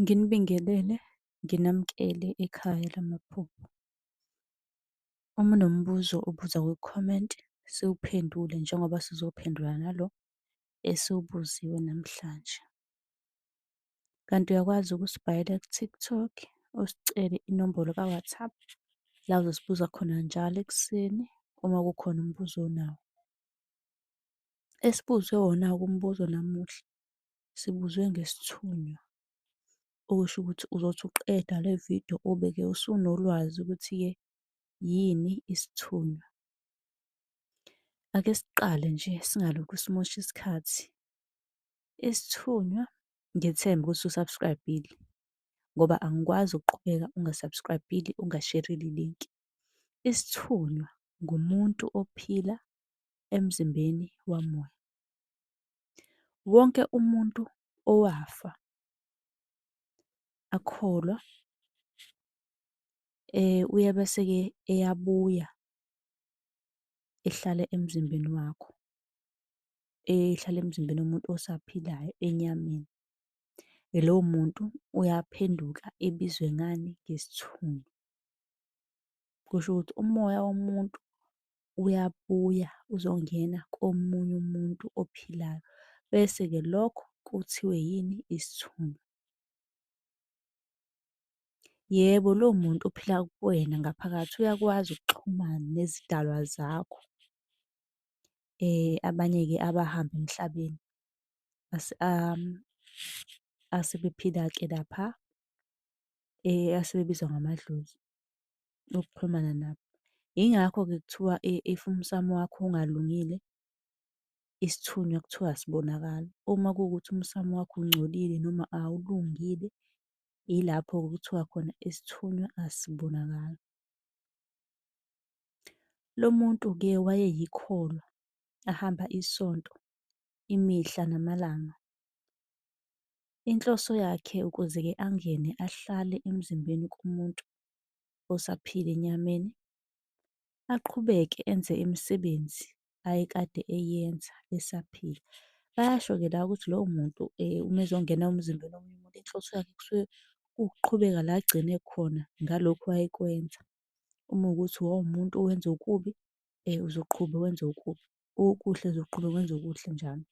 Nginibingelele, nginamukele ekhaya lamaphupho. Uma unombuzo ubuza kwi-comment, siwuphendule njengoba sizophendula nalo esiwubuziwe namhlanje. Kanti uyakwazi ukusibhalela ku-TikTok, usicele inombolo ka-WhatsApp la uzosibuza khona njalo ekuseni uma kukhona umbuzo onawo. Esibuzwe wona-ke umbuzo namuhla, sibuzwe ngesithunywa. Okusho ukuthi uzothi uqeda le vidiyo ube-ke usunolwazi ukuthi-ke yini isithunywa. Ake siqale nje singalokhu simosha isikhathi. Isithunywa ngethemba ukuthi u-subscribe-ile ngoba angikwazi ukuqhubeka unga-subscribe-ile ungasherile ilinki. Isithunywa ngumuntu ophila emzimbeni wamoya. Wonke umuntu owafa akholwa uye bese-ke eyabuya ehlale emzimbeni wakho, ehlale emzimbeni womuntu osaphilayo enyameni. Lowo muntu uyaphenduka ebizwe ngani? Ngesithunywa. Kusho ukuthi umoya womuntu uyabuya uzongena komunye umuntu ophilayo, bese-ke lokho kuthiwe yini? Isithunywa. Yebo, lowo muntu ophila kuwena ngaphakathi uyakwazi ukuxhumana nezidalwa zakho. Abanye-ke abahamba emhlabeni asebephila-ke lapha asebebizwa ngamadlozi ukuxhumana nabo. Yingakho-ke kuthiwa if umsamo wakho ungalungile, isithunywa kuthiwa asibonakali. Uma kuwukuthi umsamo wakho ungcolile noma awulungile, ilapho-ke kuthiwa khona isithunywa asibonakali. Lo muntu-ke wayeyikholwa, ahamba isonto imihla namalanga. Inhloso yakhe ukuze-ke angene ahlale emzimbeni kumuntu osaphila enyameni, aqhubeke enze imisebenzi ayekade eyenza esaphila. Bayasho-ke la ukuthi lowo muntu uma ezongena emzimbeni womunye umuntu, inhloso yakhe kusuke kuwukuqhubeka la agcine khona ngalokhu ayekwenza. Uma kuwukuthi wawumuntu owenza okubi, uzoqhubeka wenze okubi, okuhle uzoqhubeka wenze okuhle njalo.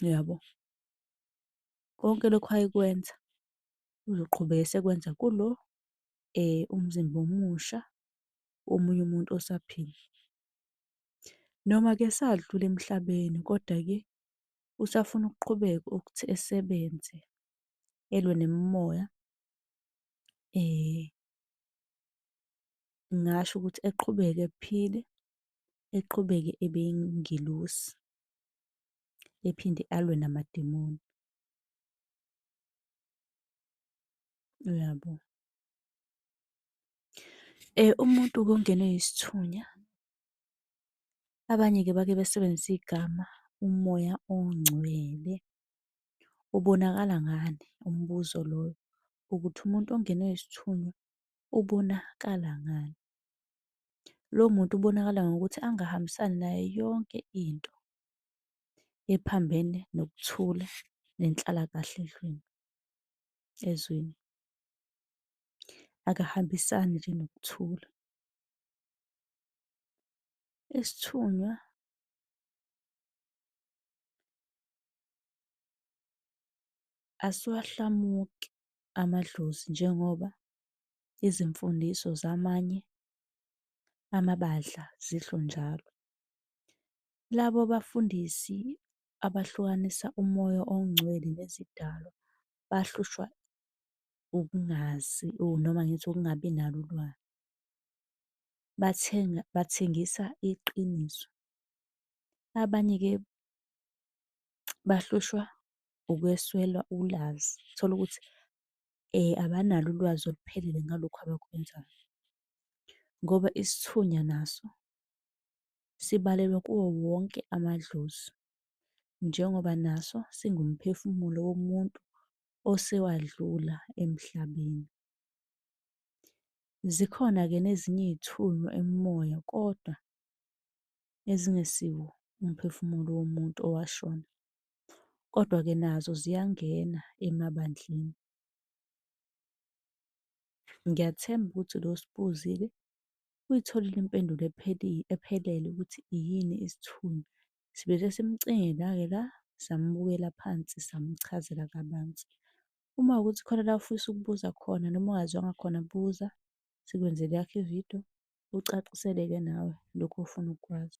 Uyabo? Konke lokhu ayekwenza uzoqhubeka esekwenza kulo umzimba omusha womunye umuntu osaphila. Noma-ke esadlula emhlabeni, koda-ke usafuna ukuqhubeka ukuthi esebenze elwe nemimoya. Ngingasho ukuthi eqhubeke ephile, eqhubeke ebe yingelosi, ephinde alwe namadimoni. Uyabo? Umuntu-ke ongenwe yisithunya, abanye-ke bake besebenzise igama umoya ongcwele. Ubonakala ngani? Umbuzo loyo, ukuthi umuntu ongenwe yisithunywa ubonakala ngani? Lowo muntu ubonakala ngokuthi angahambisani nayo yonke into ephambene nokuthula nenhlalakahle ezweni. Akahambisani nje nokuthula. Isithunywa asiwahlamuki amadlozi njengoba izimfundiso zamanye amabandla zisho njalo. Labo bafundisi abahlukanisa umoya ongcwele nezidalwa bahlushwa ukungazi noma ngithi ukungabi nalo ulwazi. Bathengisa iqiniso. Abanye-ke bahlushwa ukweswela ulazi. Uthola ukuthi abanalo ulwazi oluphelele ngalokhu abakwenzayo. Ngoba isithunya naso sibalelwa kuwo wonke amadlozi, njengoba naso singumphefumulo womuntu osewadlula emhlabeni. Zikhona-ke nezinye iy'thunywa emimoya kodwa ezingesiwo umphefumulo womuntu owashona. Kodwa-ke nazo ziyangena emabandleni. Ngiyathemba ukuthi lo osibuzile uyitholile impendulo ephelele ukuthi yini isithunywa. Sibe sesimcingela-ke la, sambukela phansi, samchazela kabanzi. Uma kuwukuthi khona la ufisa ukubuza khona noma ungazwanga khona buza, sikwenzele eyakho ividiyo ucacisele-ke nawe lokhu ofuna ukukwazi.